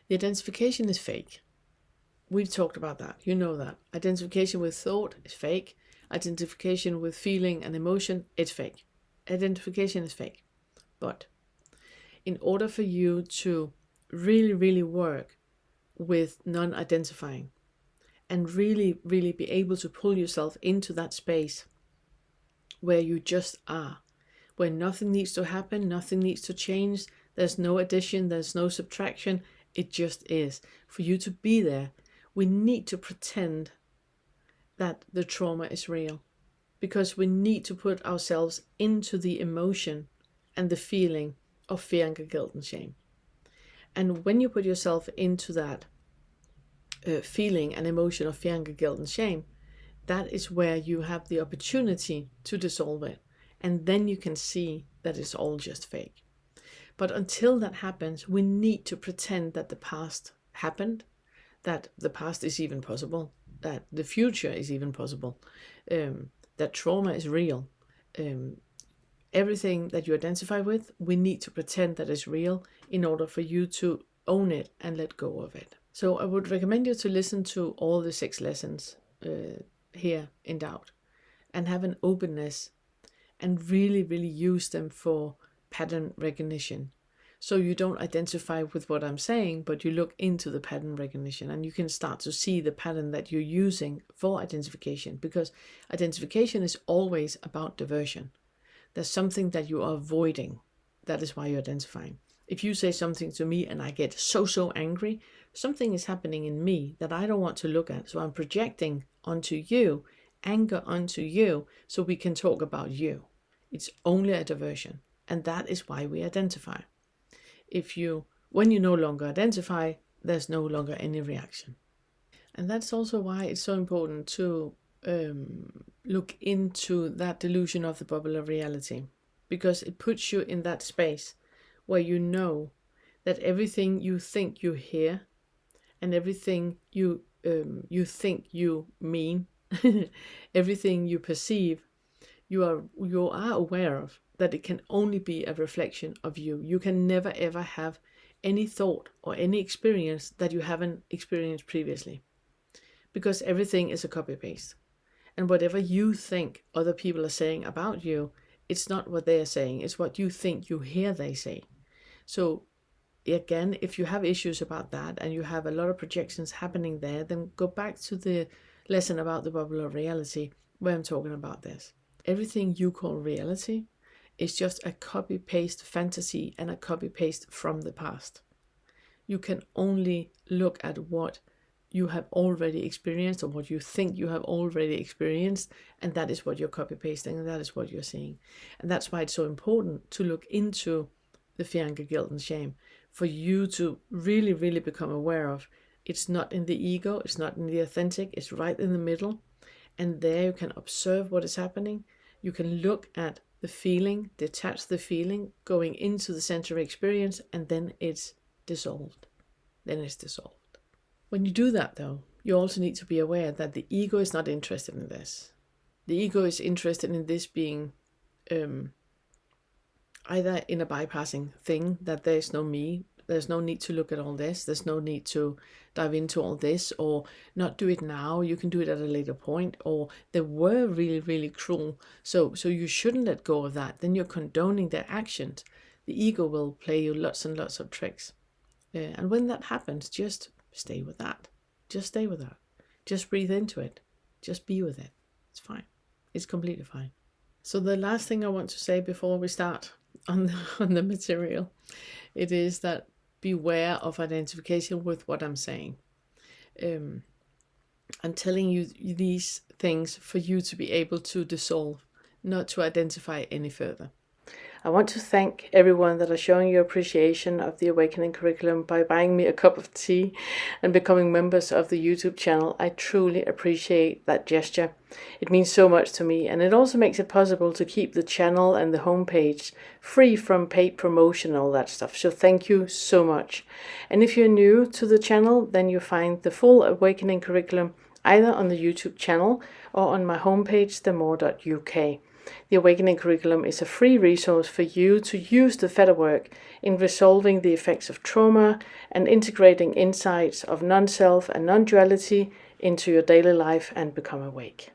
The identification is fake. We've talked about that. You know that. Identification with thought is fake. Identification with feeling and emotion, it's fake. Identification is fake. But in order for you to really, really work with non-identifying and really, really be able to pull yourself into that space where you just are, where nothing needs to happen, nothing needs to change, there's no addition, there's no subtraction, it just is. For you to be there, we need to pretend that the trauma is real, because we need to put ourselves into the emotion and the feeling of fear, anger, guilt, and shame. And when you put yourself into that feeling and emotion of fear, anger, guilt, and shame, that is where you have the opportunity to dissolve it. And then you can see that it's all just fake. But until that happens, we need to pretend that the past happened, that the past is even possible, that the future is even possible, that trauma is real. Everything that you identify with, we need to pretend that is real in order for you to own it and let go of it. So I would recommend you to listen to all the 6 lessons here in Doubt and have an openness and really, really use them for pattern recognition. So you don't identify with what I'm saying, but you look into the pattern recognition and you can start to see the pattern that you're using for identification, because identification is always about diversion. There's something that you are avoiding. That is why you're identifying. If you say something to me and I get so angry, something is happening in me that I don't want to look at. So I'm projecting onto you, anger onto you, so we can talk about you. It's only a diversion. And that is why we identify. When you no longer identify, there's no longer any reaction. And that's also why it's so important to look into that delusion of the bubble of reality, because it puts you in that space where you know that everything you think you hear and everything you think you mean, everything you perceive, you are aware of, that it can only be a reflection of you. You can never ever have any thought or any experience that you haven't experienced previously, because everything is a copy paste. And whatever you think other people are saying about you, it's not what they are saying, it's what you think you hear they say. So again, if you have issues about that and you have a lot of projections happening there, then go back to the lesson about the bubble of reality where I'm talking about this. Everything you call reality is just a copy-paste fantasy and a copy-paste from the past. You can only look at what you have already experienced or what you think you have already experienced, and that is what you're copy-pasting, and that is what you're seeing. And that's why it's so important to look into the fear, anger, guilt, and shame, for you to really, really become aware of. It's not in the ego, it's not in the authentic, it's right in the middle. And there you can observe what is happening. You can look at the feeling, detach the feeling, going into the sensory experience, and then it's dissolved. When you do that, though, you also need to be aware that the ego is not interested in this. The ego is interested in this being either in a bypassing thing, that there's no me, there's no need to look at all this, there's no need to dive into all this, or not do it now, you can do it at a later point, or they were really, really cruel, so you shouldn't let go of that. Then you're condoning their actions. The ego will play you lots and lots of tricks. And when that happens, just stay with that. Just stay with that. Just breathe into it. Just be with it. It's fine. It's completely fine. So the last thing I want to say before we start on the material, it is that beware of identification with what I'm saying. I'm telling you these things for you to be able to dissolve, not to identify any further. I want to thank everyone that are showing your appreciation of the Awakening curriculum by buying me a cup of tea and becoming members of the YouTube channel. I truly appreciate that gesture. It means so much to me, and it also makes it possible to keep the channel and the homepage free from paid promotion and all that stuff. So thank you so much. And if you're new to the channel, then you find the full Awakening curriculum either on the YouTube channel or on my homepage, themore.uk. The Awakening Curriculum is a free resource for you to use the Fetter work in resolving the effects of trauma and integrating insights of non-self and non-duality into your daily life and become awake.